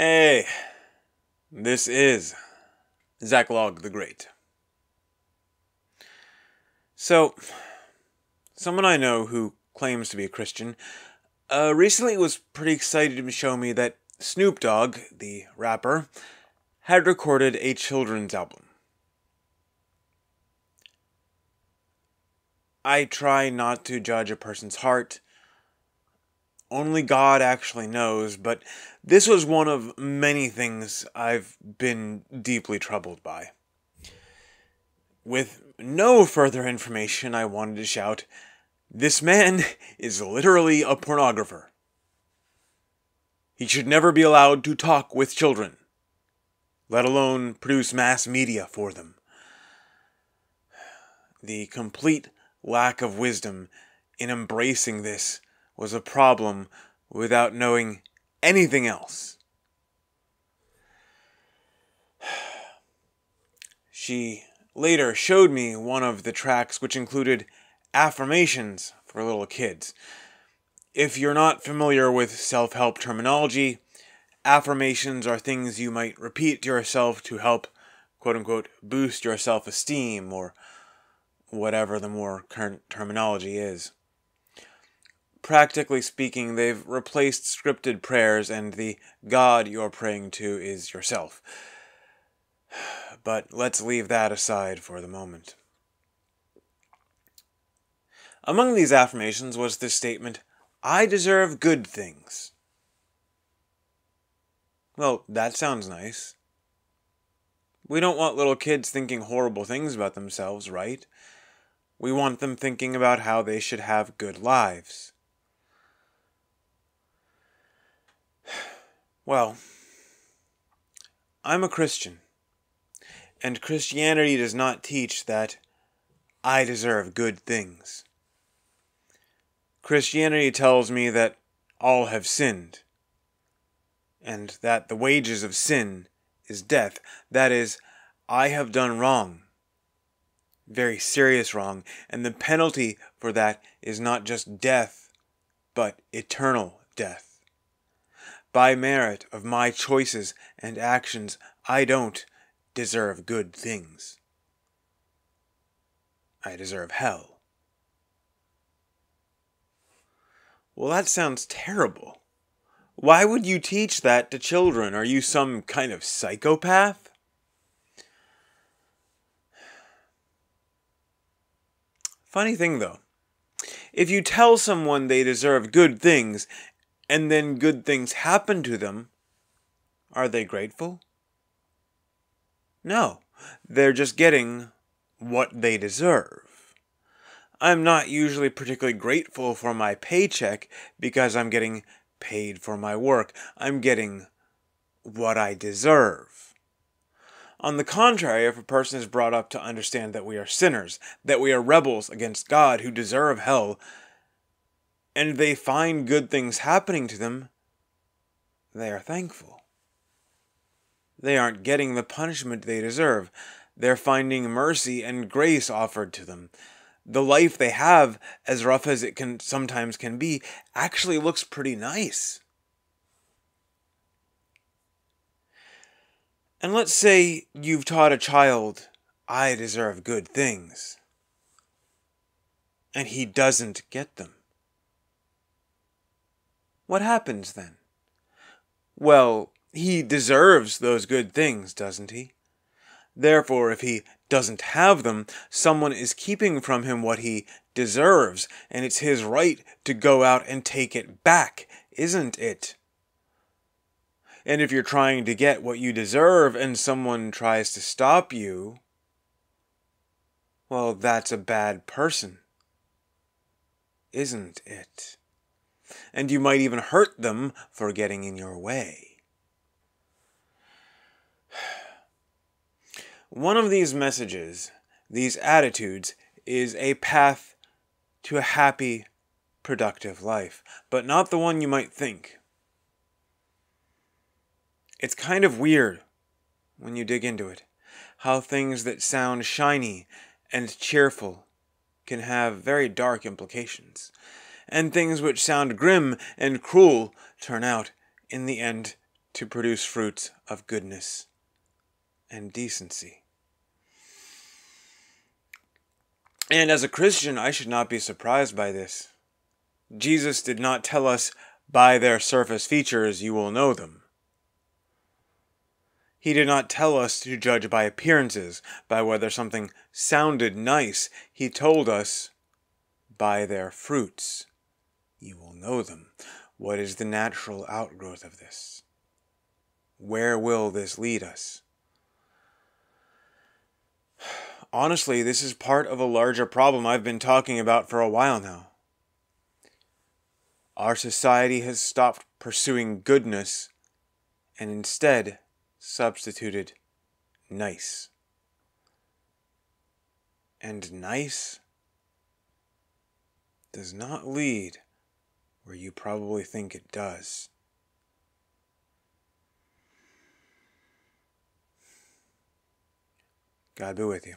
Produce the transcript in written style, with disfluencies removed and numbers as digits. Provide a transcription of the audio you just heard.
Hey, this is Zach Log the Great. So, someone I know who claims to be a Christian recently was pretty excited to show me that Snoop Dogg, the rapper, had recorded a children's album. I try not to judge a person's heart. Only God actually knows, but this was one of many things I've been deeply troubled by. With no further information, I wanted to shout, "This man is literally a pornographer. He should never be allowed to talk with children, let alone produce mass media for them." The complete lack of wisdom in embracing this was a problem without knowing anything else. She later showed me one of the tracks which included affirmations for little kids. If you're not familiar with self-help terminology, affirmations are things you might repeat to yourself to help, quote-unquote, boost your self-esteem, or whatever the more current terminology is. Practically speaking, they've replaced scripted prayers, and the God you're praying to is yourself. But let's leave that aside for the moment. Among these affirmations was this statement, "I deserve good things." Well, that sounds nice. We don't want little kids thinking horrible things about themselves, right? We want them thinking about how they should have good lives. Well, I'm a Christian, and Christianity does not teach that I deserve good things. Christianity tells me that all have sinned, and that the wages of sin is death. That is, I have done wrong, very serious wrong, and the penalty for that is not just death, but eternal death. By merit of my choices and actions, I don't deserve good things. I deserve hell. Well, that sounds terrible. Why would you teach that to children? Are you some kind of psychopath? Funny thing though, if you tell someone they deserve good things, and then good things happen to them, are they grateful? No, they're just getting what they deserve. I'm not usually particularly grateful for my paycheck because I'm getting paid for my work. I'm getting what I deserve. On the contrary, if a person is brought up to understand that we are sinners, that we are rebels against God who deserve hell, and they find good things happening to them, they are thankful. They aren't getting the punishment they deserve. They're finding mercy and grace offered to them. The life they have, as rough as it sometimes can be, actually looks pretty nice. And let's say you've taught a child, "I deserve good things," and he doesn't get them. What happens then? Well, he deserves those good things, doesn't he? Therefore, if he doesn't have them, someone is keeping from him what he deserves, and it's his right to go out and take it back, isn't it? And if you're trying to get what you deserve and someone tries to stop you, well, that's a bad person, isn't it? And you might even hurt them for getting in your way. One of these messages, these attitudes, is a path to a happy, productive life, but not the one you might think. It's kind of weird, when you dig into it, how things that sound shiny and cheerful can have very dark implications, and things which sound grim and cruel turn out, in the end, to produce fruits of goodness and decency. And as a Christian, I should not be surprised by this. Jesus did not tell us, by their surface features you will know them. He did not tell us to judge by appearances, by whether something sounded nice. He told us, by their fruits you will know them. What is the natural outgrowth of this? Where will this lead us? Honestly, this is part of a larger problem I've been talking about for a while now. Our society has stopped pursuing goodness and instead substituted nice. And nice does not lead where you probably think it does. God be with you.